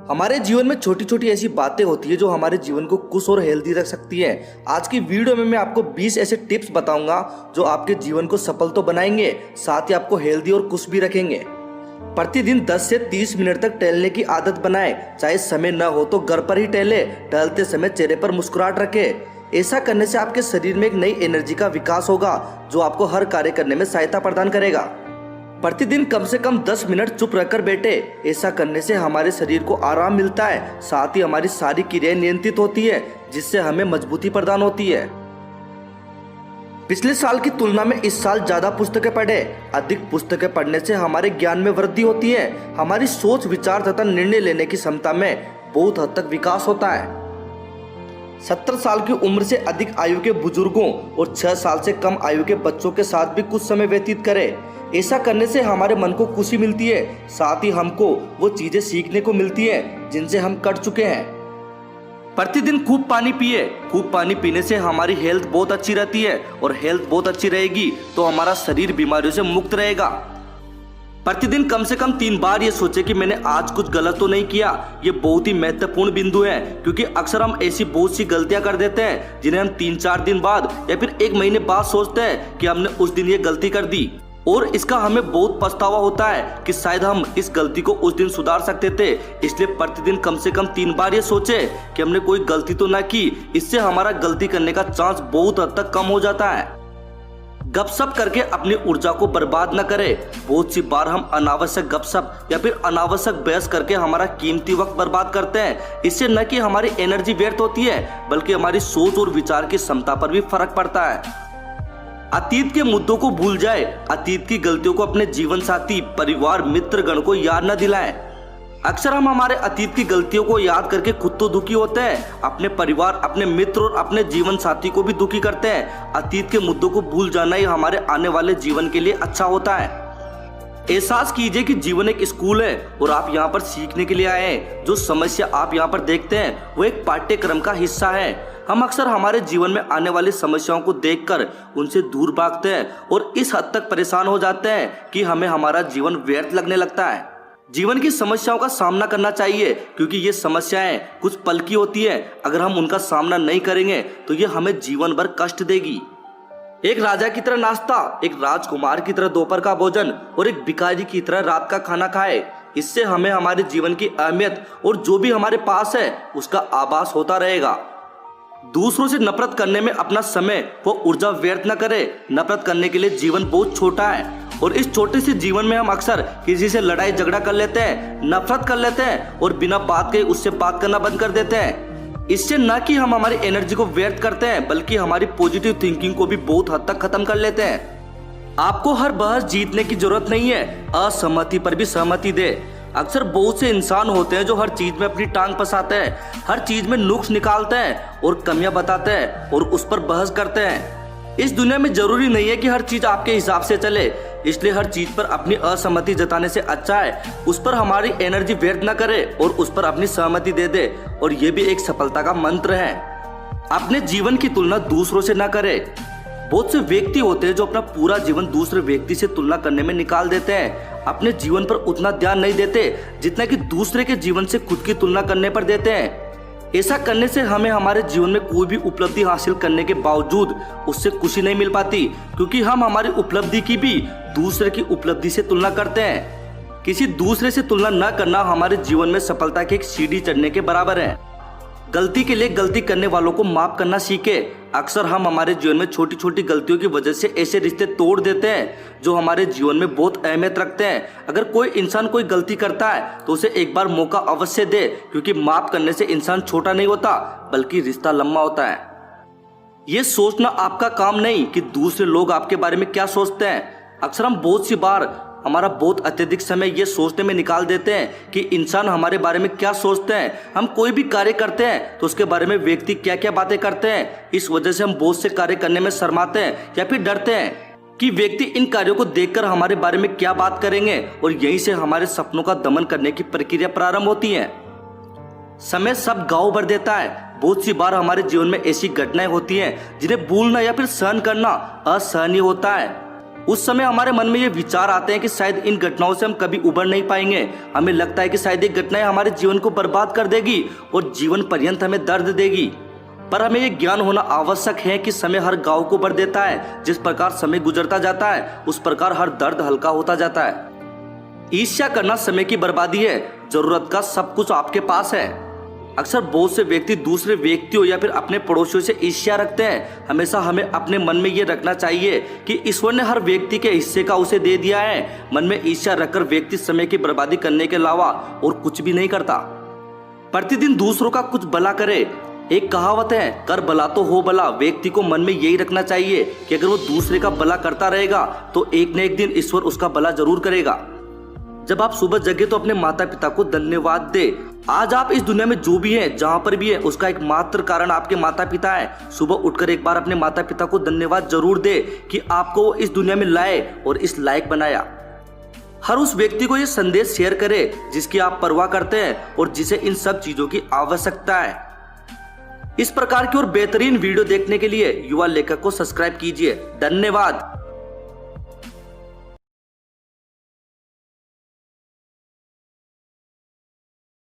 हमारे जीवन में छोटी छोटी ऐसी बातें होती है जो हमारे जीवन को खुश और हेल्दी रख सकती हैं। आज की वीडियो में मैं आपको 20 ऐसे टिप्स बताऊंगा जो आपके जीवन को सफल तो बनाएंगे, साथ ही आपको हेल्दी और खुश भी रखेंगे। प्रतिदिन 10 से 30 मिनट तक टहलने की आदत बनाएं। चाहे समय न हो तो घर पर ही टहले। टहलते समय चेहरे पर मुस्कुराहट रखें। ऐसा करने से आपके शरीर में एक नई एनर्जी का विकास होगा जो आपको हर कार्य करने में सहायता प्रदान करेगा। प्रतिदिन कम से कम 10 मिनट चुप रहकर बैठे। ऐसा करने से हमारे शरीर को आराम मिलता है, साथ ही हमारी सारी क्रियाएं नियंत्रित होती है, जिससे हमें मजबूती प्रदान होती है। पिछले साल की तुलना में इस साल ज्यादा पुस्तकें पढ़ें। अधिक पुस्तकें पढ़ने से हमारे ज्ञान में वृद्धि होती है। हमारी सोच, विचार तथा निर्णय लेने की क्षमता में बहुत हद तक विकास होता है। 70 साल की उम्र से अधिक आयु के बुजुर्गों और 6 साल से कम आयु के बच्चों के साथ भी कुछ समय व्यतीत करें। ऐसा करने से हमारे मन को खुशी मिलती है, साथ ही हमको वो चीजें सीखने को मिलती हैं जिनसे हम कर चुके हैं। प्रतिदिन खूब पानी पिए। खूब पानी पीने से हमारी हेल्थ बहुत अच्छी रहती है, और हेल्थ बहुत अच्छी रहेगी तो हमारा शरीर बीमारियों से मुक्त रहेगा। प्रतिदिन कम से कम 3 बार ये सोचे कि मैंने आज कुछ गलत तो नहीं किया। ये बहुत ही महत्वपूर्ण बिंदु है, क्योंकि अक्सर हम ऐसी बहुत सी गलतियां कर देते हैं जिन्हें हम 3-4 दिन बाद या फिर 1 महीने बाद सोचते हैं कि हमने उस दिन ये गलती कर दी, और इसका हमें बहुत पछतावा होता है कि शायद हम इस गलती को उस दिन सुधार सकते थे। इसलिए प्रतिदिन कम से कम 3 बार ये सोचे कि हमने कोई गलती तो ना की। इससे हमारा गलती करने का चांस बहुत हद तक कम हो जाता है। गपशप करके अपनी ऊर्जा को बर्बाद न करें। बहुत सी बार हम अनावश्यक गपशप या फिर अनावश्यक बहस करके हमारा कीमती वक्त बर्बाद करते हैं। इससे न कि हमारी एनर्जी व्यर्थ होती है, बल्कि हमारी सोच और विचार की क्षमता पर भी फर्क पड़ता है। अतीत के मुद्दों को भूल जाए। अतीत की गलतियों को अपने जीवन साथी, परिवार, मित्रगण को याद न दिलाएं। अक्सर हम हमारे अतीत की गलतियों को याद करके खुद तो दुखी होते हैं, अपने परिवार, अपने मित्र और अपने जीवन साथी को भी दुखी करते हैं। अतीत के मुद्दों को भूल जाना ही हमारे आने वाले जीवन के लिए अच्छा होता है। एहसास कीजिए कि जीवन एक स्कूल है और आप यहाँ पर सीखने के लिए आए हैं। जो समस्या आप यहाँ पर देखते हैं वो एक पाठ्यक्रम का हिस्सा है। हम अक्सर हमारे जीवन में आने वाली समस्याओं को देखकर उनसे दूर भागते हैं और इस हद तक परेशान हो जाते हैं कि हमें हमारा जीवन व्यर्थ लगने लगता है। जीवन की समस्याओं का सामना करना चाहिए, क्योंकि ये समस्याएं कुछ पल की होती है। अगर हम उनका सामना नहीं करेंगे तो ये हमें जीवन भर कष्ट देगी। एक राजा की तरह नाश्ता, एक राजकुमार की तरह दोपहर का भोजन और एक भिखारी की तरह रात का खाना खाए। इससे हमें हमारे जीवन की अहमियत और जो भी हमारे पास है उसका आभास होता रहेगा। दूसरों से नफरत करने में अपना समय वो ऊर्जा व्यर्थ न करे। नफरत करने के लिए जीवन बहुत छोटा है, और इस छोटे से जीवन में हम अक्सर किसी से लड़ाई झगड़ा कर लेते हैं, नफरत कर लेते हैं और बिना बात के उससे बात करना बंद कर देते हैं। इससे न कि हम हमारी एनर्जी को व्यर्थ करते हैं, बल्कि हमारी पॉजिटिव थिंकिंग को भी बहुत हद तक खत्म कर लेते हैं। आपको हर बहस जीतने की जरूरत नहीं है, असहमति पर भी सहमति दे। अक्सर बहुत से इंसान होते हैं जो हर चीज में अपनी टांग फंसाते हैं, हर चीज में नुक्स निकालते हैं और कमियां बताते हैं और उस पर बहस करते हैं। इस दुनिया में जरूरी नहीं है कि हर चीज आपके हिसाब से चले, इसलिए हर चीज पर अपनी असहमति जताने से अच्छा है उस पर हमारी एनर्जी व्यर्थ न करे और उस पर अपनी सहमति दे दे। और ये भी एक सफलता का मंत्र है। अपने जीवन की तुलना दूसरों से न करे। बहुत से व्यक्ति होते हैं जो अपना पूरा जीवन दूसरे व्यक्ति से तुलना करने में निकाल देते हैं। अपने जीवन पर उतना ध्यान नहीं देते जितना कि दूसरे के जीवन से खुद की तुलना करने पर देते हैं। ऐसा करने से हमें हमारे जीवन में कोई भी उपलब्धि हासिल करने के बावजूद उससे खुशी नहीं मिल पाती, क्योंकि हम हमारी उपलब्धि की भी दूसरे की उपलब्धि से तुलना करते हैं। किसी दूसरे से तुलना न करना हमारे जीवन में सफलता की एक सीढ़ी चढ़ने के बराबर है। गलती के लिए गलती करने वालों को माफ करना सीखे। अक्सर हम हमारे जीवन में छोटी छोटी गलतियों की वजह से ऐसे रिश्ते तोड़ देते हैं जो हमारे जीवन में बहुत अहमियत रखते हैं। अगर कोई इंसान कोई गलती करता है तो उसे एक बार मौका अवश्य दे, क्योंकि माफ करने से इंसान छोटा नहीं होता, बल्कि रिश्ता लंबा होता है। ये सोचना आपका काम नहीं कि दूसरे लोग आपके बारे में क्या सोचते हैं। अक्सर हम बहुत सी बार हमारा बहुत अत्यधिक समय ये सोचने में निकाल देते हैं कि इंसान हमारे बारे में क्या सोचते हैं। हम कोई भी कार्य करते हैं तो उसके बारे में व्यक्ति क्या क्या बातें करते हैं। इस वजह से हम बहुत से कार्य करने में शर्माते हैं या फिर डरते हैं कि व्यक्ति इन कार्यों को देखकर हमारे बारे में क्या बात करेंगे, और यहीं से हमारे सपनों का दमन करने की प्रक्रिया प्रारंभ होती है। समय सब गाँव भर देता है। बहुत सी बार हमारे जीवन में ऐसी घटनाएं होती हैं जिन्हें भूलना या फिर सहन करना असहनीय होता है। उस समय हमारे मन में ये विचार आते हैं कि शायद इन घटनाओं से हम कभी उबर नहीं पाएंगे। हमें लगता है कि शायद ये घटनाएं हमारे जीवन को बर्बाद कर देगी और जीवन पर्यंत हमें दर्द देगी। पर हमें ये ज्ञान होना आवश्यक है कि समय हर घाव को भर देता है। जिस प्रकार समय गुजरता जाता है उस प्रकार हर दर्द हल्का होता जाता है। ईर्ष्या करना समय की बर्बादी है। जरूरत का सब कुछ आपके पास है। अक्सर बहुत से व्यक्ति दूसरे व्यक्तियों या फिर अपने पड़ोसियों से ईर्ष्या रखते हैं। हमेशा हमें अपने मन में ये रखना चाहिए कि ईश्वर ने हर व्यक्ति के हिस्से का उसे दे दिया है। मन में ईर्ष्या रखकर व्यक्ति समय की बर्बादी करने के अलावा और कुछ भी नहीं करता। प्रतिदिन दूसरों का कुछ भला करे। एक कहावत है, कर भला तो हो भला। व्यक्ति को मन में यही रखना चाहिए कि अगर वो दूसरे का भला करता रहेगा तो एक न एक दिन ईश्वर उसका भला जरूर करेगा। जब आप सुबह जगे तो अपने माता पिता को धन्यवाद दे। आज आप इस दुनिया में जो भी हैं, जहां पर भी है, उसका एकमात्र कारण आपके माता पिता है। सुबह उठकर एक बार अपने माता पिता को धन्यवाद जरूर दे कि आपको इस दुनिया में लाए और इस लायक बनाया। हर उस व्यक्ति को ये संदेश शेयर करें जिसकी आप परवाह करते हैं और जिसे इन सब चीजों की आवश्यकता है। इस प्रकार की और बेहतरीन वीडियो देखने के लिए युवा लेखक को सब्सक्राइब कीजिए। धन्यवाद।